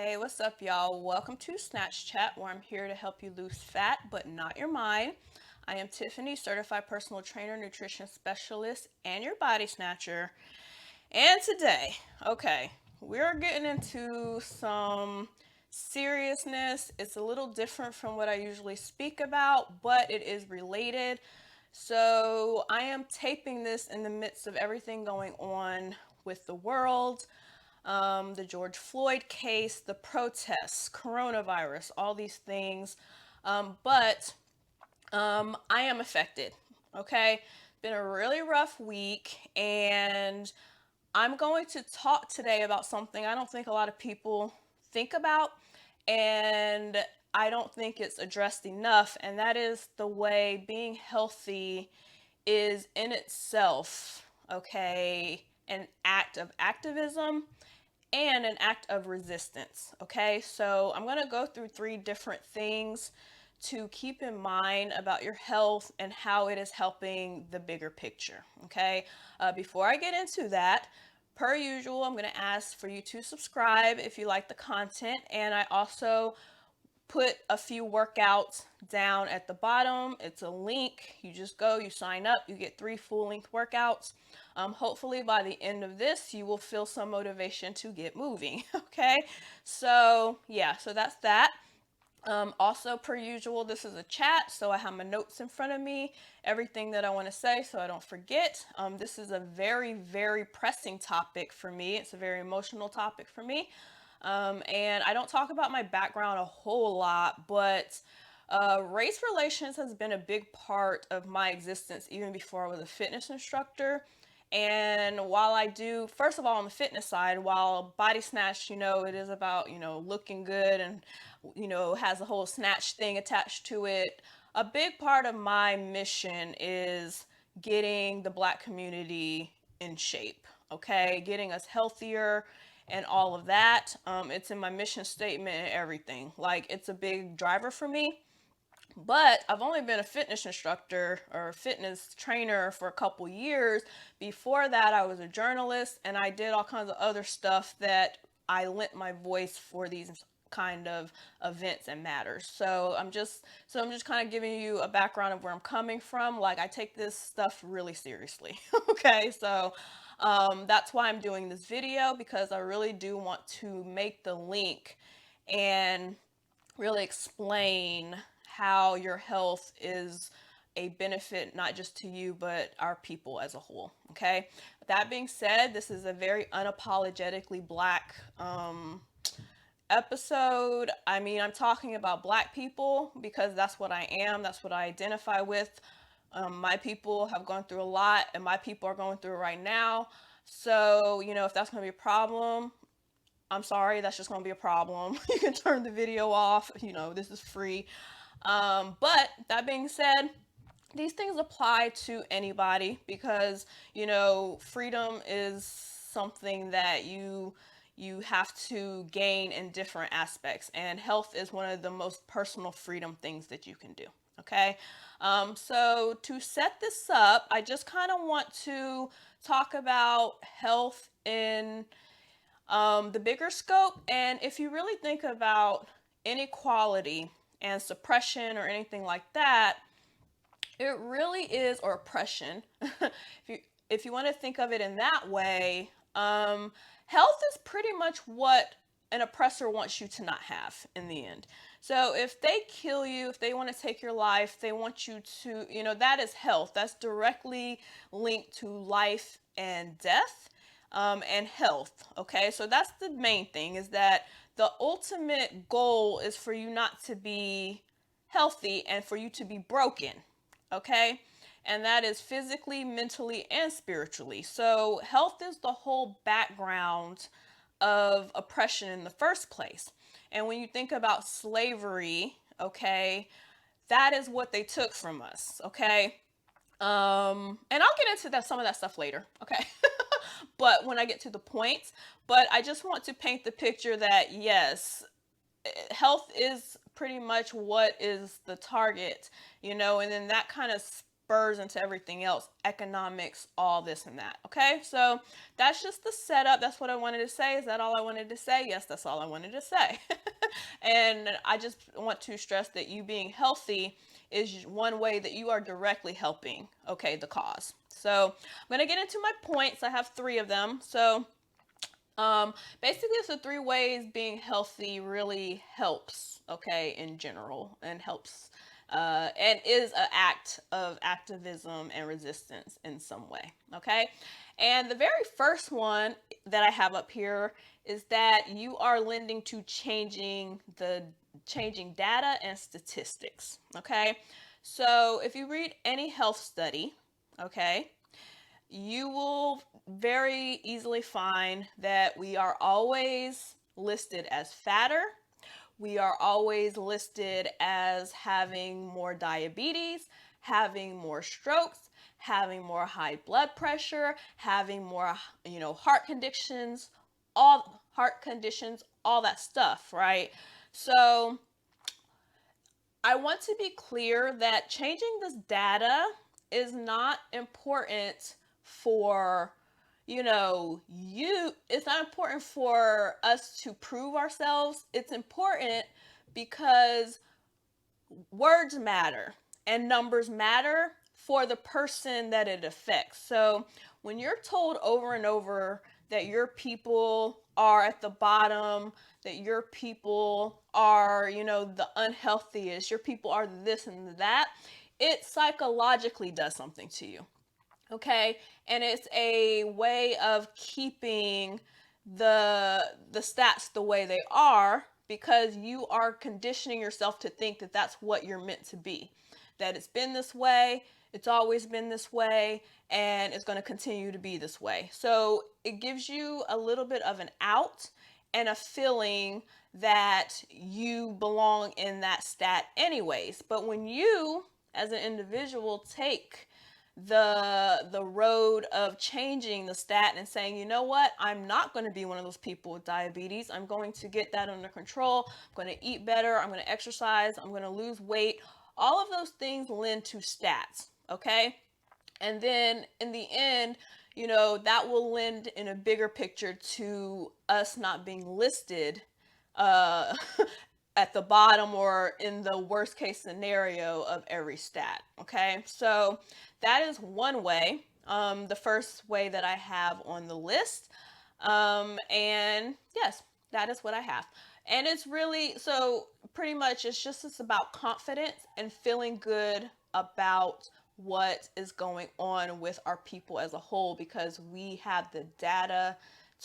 Hey, what's up, y'all? Welcome to Snatch Chat, where I'm here to help you lose fat, but not your mind. I am Tiffany, certified personal trainer, nutrition specialist, and your body snatcher. And today, we're getting into some seriousness. It's a little different from what I usually speak about, but it is related. So, I am taping this in the midst of everything going on with the world, the George Floyd case, the protests, coronavirus, all these things. But I am affected. Okay. Been a really rough week, and I'm going to talk today about something I don't think a lot of people think about, and I don't think it's addressed enough, and that is the way being healthy is in itself, okay, an act of activism and an act of resistance. Okay, so I'm going to go through three different things to keep in mind about your health and how it is helping the bigger picture. Okay, before I get into that, per usual, I'm going to ask for you to subscribe if you like the content, and I also put a few workouts down at the bottom. It's a link. You just go, you sign up, you get 3 full-length workouts. Hopefully by the end of this, you will feel some motivation to get moving. Okay, so yeah, so that's that. Also, per usual, this is a chat, so I have my notes in front of me, everything that I want to say so I don't forget. This is a very, very pressing topic for me. It's a very emotional topic for me. And I don't talk about my background a whole lot, but race relations has been a big part of my existence even before I was a fitness instructor. And while I do, first of all, on the fitness side, while body snatch, it is about, looking good and, has the whole snatch thing attached to it. A big part of my mission is getting the Black community in shape, okay? Getting us healthier and all of that. It's in my mission statement and everything. Like, it's a big driver for me. But I've only been a fitness instructor or a fitness trainer for a couple years. Before that, I was a journalist and I did all kinds of other stuff that I lent my voice for these kind of events and matters. So I'm just kind of giving you a background of where I'm coming from. Like, I take this stuff really seriously. Okay, so that's why I'm doing this video, because I really do want to make the link and really explain how your health is a benefit not just to you but our people as a whole. Okay, that being said, this is a very unapologetically Black episode. I mean, I'm talking about Black people because that's what I am, that's what I identify with. My people have gone through a lot, and my people are going through it right now. So, if that's going to be a problem, I'm sorry, that's just going to be a problem. You can turn the video off. This is free. But that being said, these things apply to anybody because, freedom is something that you have to gain in different aspects, and health is one of the most personal freedom things that you can do. Okay, so to set this up, I just kind of want to talk about health in the bigger scope. And if you really think about inequality and suppression or anything like that, it really is, or oppression. If you want to think of it in that way, health is pretty much what an oppressor wants you to not have in the end. So if they kill you, if they want to take your life, they want you to, that is health. That's directly linked to life and death, and health. Okay, so that's the main thing, is that the ultimate goal is for you not to be healthy and for you to be broken. Okay, and that is physically, mentally, and spiritually. So health is the whole background of oppression in the first place. And when you think about slavery, okay, that is what they took from us. Okay, and I'll get into that, some of that stuff later. Okay. But when I get to the point, but I just want to paint the picture that yes, health is pretty much what is the target, and then that kind of spurs into everything else, economics, all this and that. Okay, so that's just the setup. That's what I wanted to say. Is that all I wanted to say? Yes, that's all I wanted to say. And I just want to stress that you being healthy is one way that you are directly helping, okay, the cause. So I'm going to get into my points. I have 3 of them. So basically, it's the 3 ways being healthy really helps, okay, in general, and helps, and is an act of activism and resistance in some way, okay? And the very first one that I have up here is that you are lending to changing data and statistics, okay? So if you read any health study, okay, you will very easily find that we are always listed as fatter. We are always listed as having more diabetes, having more strokes, having more high blood pressure, having more, heart conditions, all that stuff, right? So I want to be clear that changing this data is not important for, it's not important for us to prove ourselves. It's important because words matter and numbers matter for the person that it affects. So when you're told over and over that your people are at the bottom, that your people are, the unhealthiest, your people are this and that, it psychologically does something to you. Okay? And it's a way of keeping the stats the way they are because you are conditioning yourself to think that that's what you're meant to be. That it's been this way, it's always been this way, and it's going to continue to be this way. So it gives you a little bit of an out and a feeling that you belong in that stat anyways. But when you, as an individual, take the road of changing the stat and saying, you know what, I'm not going to be one of those people with diabetes. I'm going to get that under control. I'm going to eat better. I'm going to exercise. I'm going to lose weight. All of those things lend to stats, okay? And then in the end, that will lend in a bigger picture to us not being listed uh, at the bottom or in the worst case scenario of every stat. Okay, so that is one way. The first way that I have on the list. And yes, that is what I have. And it's really, so pretty much it's about confidence and feeling good about what is going on with our people as a whole because we have the data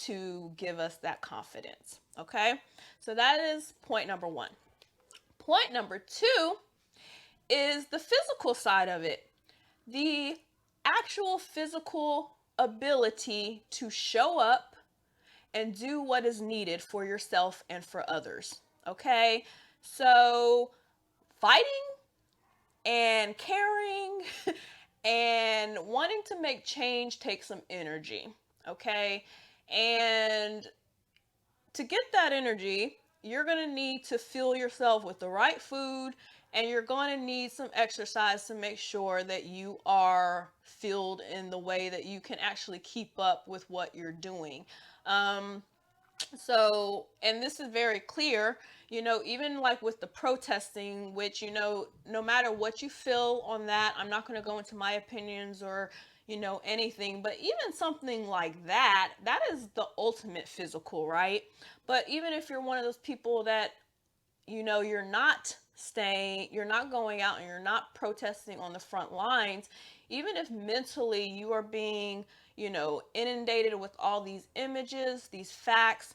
to give us that confidence. Okay, so that is point number 1. Point number 2 is the physical side of it. The actual physical ability to show up and do what is needed for yourself and for others. Okay? So, fighting and caring and wanting to make change takes some energy. Okay? And to get that energy, you're going to need to fuel yourself with the right food and you're going to need some exercise to make sure that you are fueled in the way that you can actually keep up with what you're doing. So, and this is very clear, even like with the protesting, which, no matter what you feel on that, I'm not going to go into my opinions or, anything, but even something like that is the ultimate physical, right? But even if you're one of those people that, you're not going out and you're not protesting on the front lines, even if mentally you are being, inundated with all these images, these facts,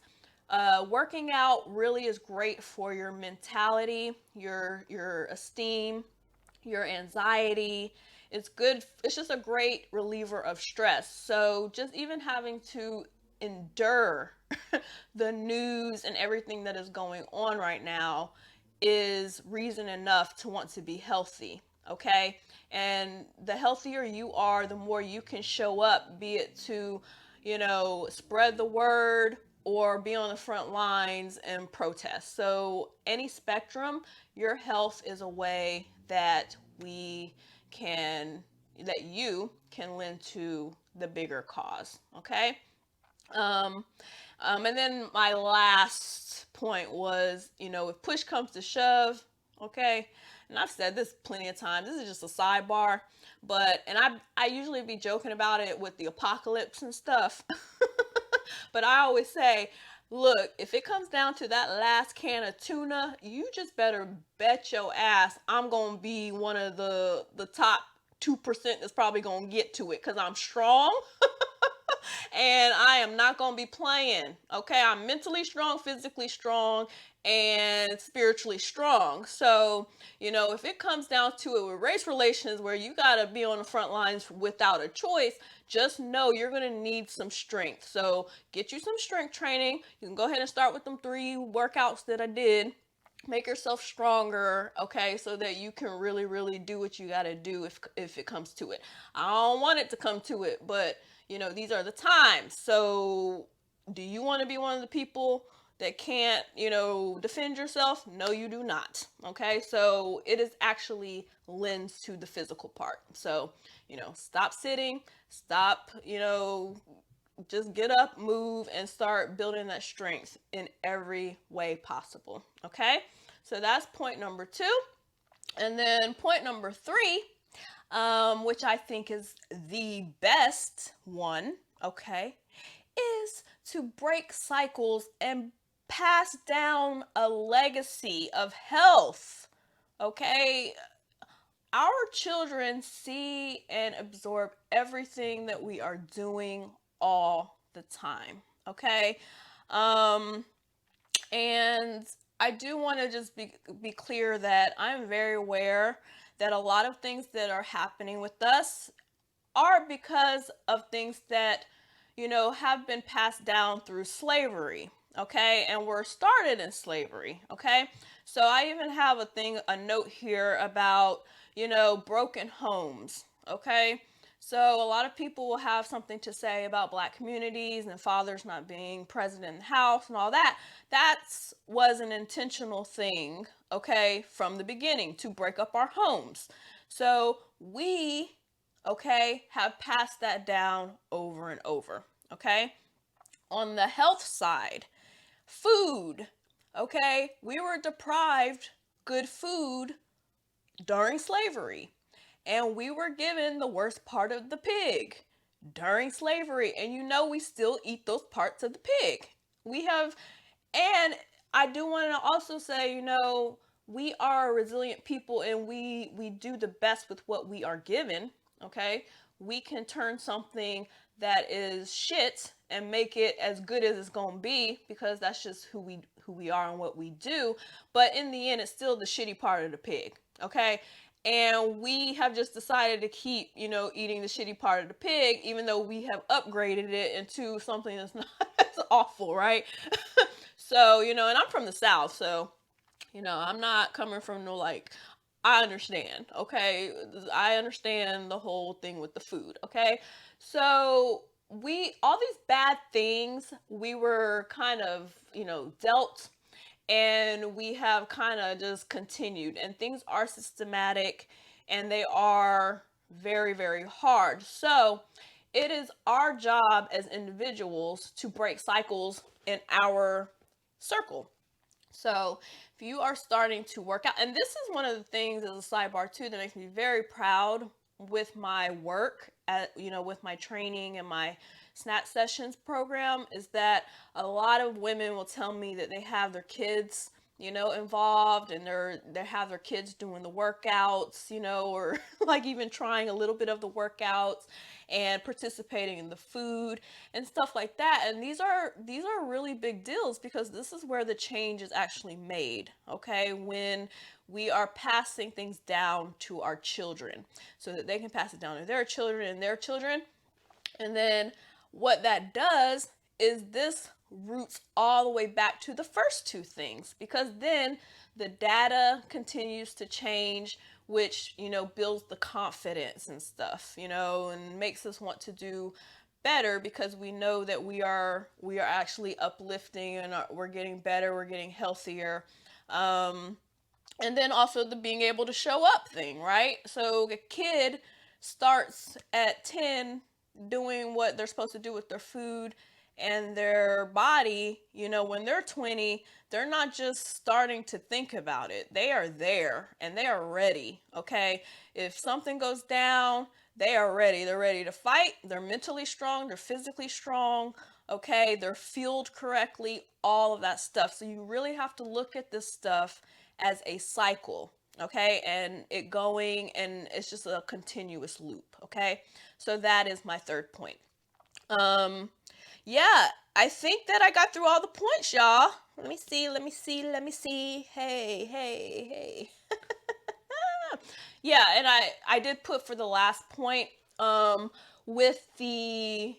working out really is great for your mentality, your esteem, your anxiety. It's good. It's just a great reliever of stress. So just even having to endure the news and everything that is going on right now is reason enough to want to be healthy. Okay. And the healthier you are, the more you can show up, be it to, spread the word or be on the front lines and protest. So, any spectrum, your health is a way that we can that you can lend to the bigger cause. Okay. Um, and then my last point was, if push comes to shove, okay, and I've said this plenty of times. This is just a sidebar, but I usually be joking about it with the apocalypse and stuff. But I always say, look, if it comes down to that last can of tuna, you just better bet your ass I'm gonna be one of the top 2% that's probably gonna get to it because I'm strong and I am not going to be playing. Okay, I'm mentally strong, physically strong, and spiritually strong. So, if it comes down to it with race relations where you got to be on the front lines without a choice, just know you're going to need some strength. So, get you some strength training. You can go ahead and start with them 3 workouts that I did. Make yourself stronger, okay, so that you can really do what you got to do if it comes to it. I don't want it to come to it, but these are the times. So do you want to be one of the people that can't defend yourself? No, you do not. Okay, so it is actually lends to the physical part. So stop sitting, stop just get up, move, and start building that strength in every way possible. Okay, so that's point number 2. And then point number 3, which I think is the best one, okay, is to break cycles and pass down a legacy of health. Okay, our children see and absorb everything that we are doing all the time. Okay, um, and I do want to just be clear that I'm very aware that a lot of things that are happening with us are because of things that, have been passed down through slavery. Okay. And were started in slavery. Okay. So I even have a note here about, broken homes. Okay. So a lot of people will have something to say about Black communities and fathers not being present in the house and all that. That was an intentional thing, okay, from the beginning to break up our homes. So we, okay, have passed that down over and over, okay? On the health side, food, okay, we were deprived good food during slavery, and we were given the worst part of the pig during slavery, and we still eat those parts of the pig. We have, and I do want to also say, we are a resilient people, and we do the best with what we are given. Okay, we can turn something that is shit and make it as good as it's gonna be because that's just who we are and what we do. But in the end, it's still the shitty part of the pig. Okay, and we have just decided to keep eating the shitty part of the pig, even though we have upgraded it into something that's not as awful, right? So and I'm from the South, so I'm not coming from no like, I understand, okay? I understand the whole thing with the food, okay? So all these bad things we were kind of, dealt, and we have kind of just continued, and things are systematic and they are very hard. So it is our job as individuals to break cycles in our circle. So if you are starting to work out, and this is one of the things as a sidebar too that makes me very proud with my work at, with my training and my Snatch Sessions program, is that a lot of women will tell me that they have their kids, involved, and they have their kids doing the workouts, or like even trying a little bit of the workouts and participating in the food and stuff like that. And these are really big deals because this is where the change is actually made, okay? When we are passing things down to our children so that they can pass it down to their children and their children. And then what that does is this roots all the way back to the first 2 things, because then the data continues to change, which builds the confidence and stuff, and makes us want to do better because we know that we are actually uplifting, and we're getting better, we're getting healthier. And then also the being able to show up thing, right? So a kid starts at 10 doing what they're supposed to do with their food and their body, when they're 20, they're not just starting to think about it. They are there and they are ready, okay? If something goes down, they are ready. They're ready to fight. They're mentally strong. They're physically strong, okay? They're fueled correctly, all of that stuff. So you really have to look at this stuff as a cycle, okay? And it going, and it's just a continuous loop, okay? So that is my third point. Yeah, I think that I got through all the points, y'all. Let me see, let me see, let me see. Hey, hey, hey. Yeah, and I did put for the last point, with the,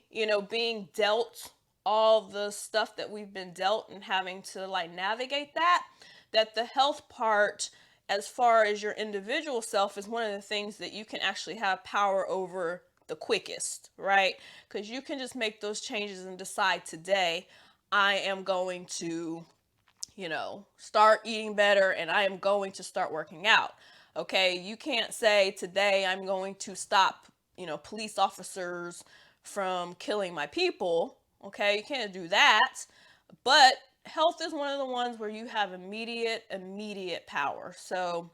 being dealt all the stuff that we've been dealt and having to like navigate that the health part, as far as your individual self, is one of the things that you can actually have power over the quickest, right? Because you can just make those changes and decide today, I am going to, start eating better and I am going to start working out. Okay, you can't say today I'm going to stop, police officers from killing my people. Okay, you can't do that. But health is one of the ones where you have immediate power. So,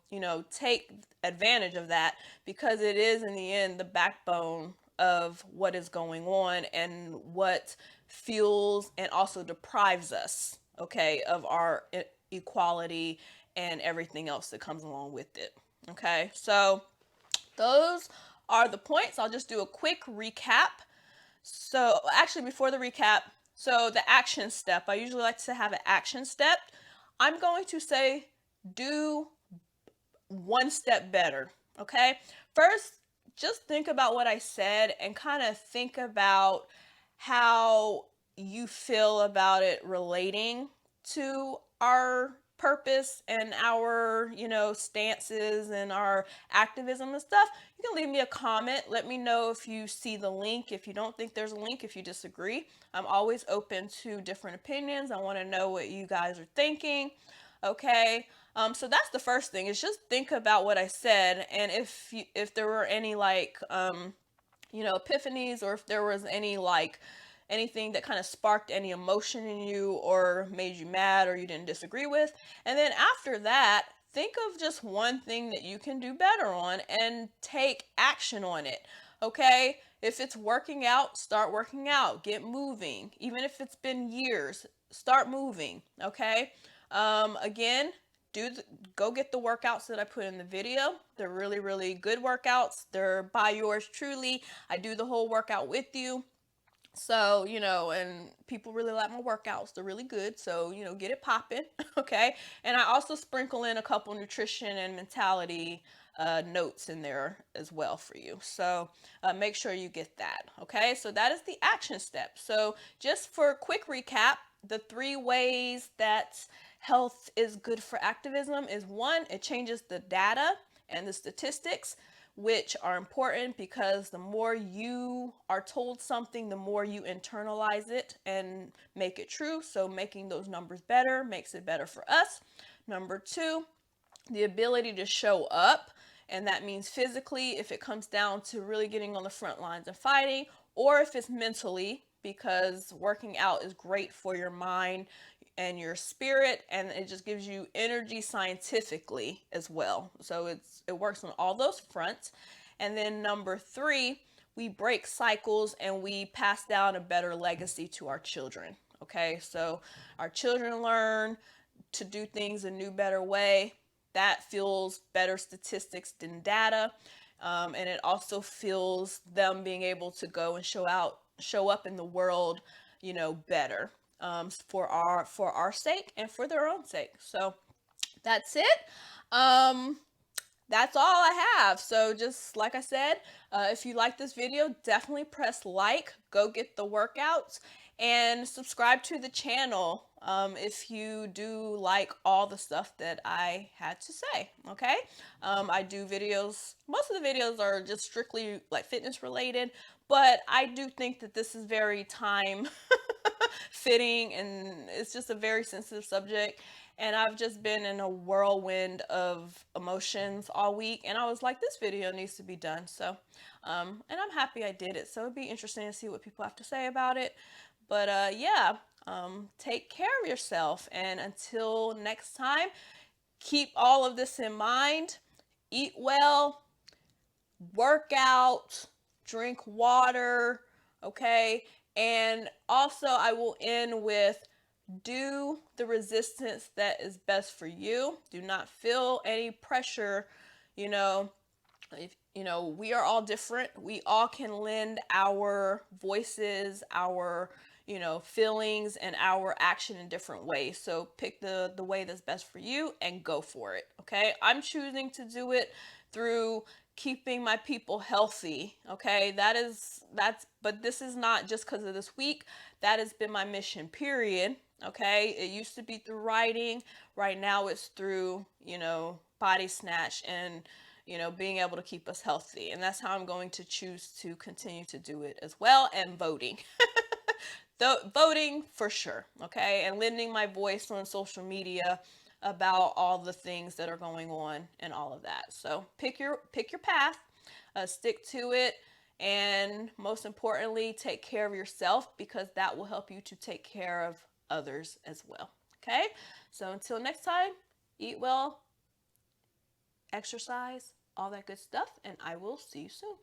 take advantage of that, because it is in the end the backbone of what is going on and what fuels and also deprives us, okay, of our equality and everything else that comes along with it. Okay, so those are the points. I'll just do a quick recap. So, actually, before the recap, so the action step, I usually like to have an action step. I'm going to say, do one step better. Okay, first, just think about what I said and kind of think about how you feel about it relating to our purpose and our, stances and our activism and stuff. You can leave me a comment. Let me know if you see the link, if you don't think there's a link, if you disagree. I'm always open to different opinions. I want to know what you guys are thinking. Okay. So that's the first thing, is just think about what I said. And if there were any like, epiphanies, or if there was any like anything that kind of sparked any emotion in you or made you mad or you didn't disagree with. And then after that, think of just one thing that you can do better on and take action on it. Okay? If it's working out, start working out, get moving. Even if it's been years, start moving. Okay? Again, go get the workouts that I put in the video. They're really, really good workouts. They're by yours truly. I do the whole workout with you. So, and people really like my workouts. They're really good. So, get it popping. Okay. And I also sprinkle in a couple nutrition and mentality notes in there as well for you. So make sure you get that. Okay. So that is the action step. So just for a quick recap, the 3 ways that health is good for activism is: 1, it changes the data and the statistics, which are important because the more you are told something, the more you internalize it and make it true. So making those numbers better makes it better for us. Number 2, the ability to show up. And that means physically, if it comes down to really getting on the front lines and fighting, or if it's mentally, because working out is great for your mind and your spirit, and it just gives you energy scientifically as well. So it works on all those fronts. And then number 3, we break cycles and we pass down a better legacy to our children. Okay, so our children learn to do things a new, better way. That fuels better statistics than data. And it also fuels them being able to go and show up in the world, better, for our sake and for their own sake. So that's it. That's all I have. So just like I said, if you like this video, definitely press like, go get the workouts, and subscribe to the channel if you do like all the stuff that I had to say. Okay. I do videos. Most of the videos are just strictly like fitness related, but I do think that this is very time fitting, and it's just a very sensitive subject. And I've just been in a whirlwind of emotions all week. And I was like, this video needs to be done. So, and I'm happy I did it. So it'd be interesting to see what people have to say about it. But yeah, take care of yourself. And until next time, keep all of this in mind. Eat well, work out, drink water, okay? And also, I will end with do the resistance that is best for you. Do not feel any pressure, you know. If, we are all different. We all can lend our voices, our feelings, and our action in different ways. So pick the way that's best for you and go for it. Okay, I'm choosing to do it through keeping my people healthy. Okay, that's but this is not just because of this week. That has been my mission, period. Okay, it used to be through writing. Right now it's through body snatch and being able to keep us healthy. And that's how I'm going to choose to continue to do it as well. And voting. Voting for sure. Okay. And lending my voice on social media about all the things that are going on and all of that. So pick your path, stick to it, and most importantly, take care of yourself, because that will help you to take care of others as well. Okay. So until next time, eat well, exercise, all that good stuff, and I will see you soon.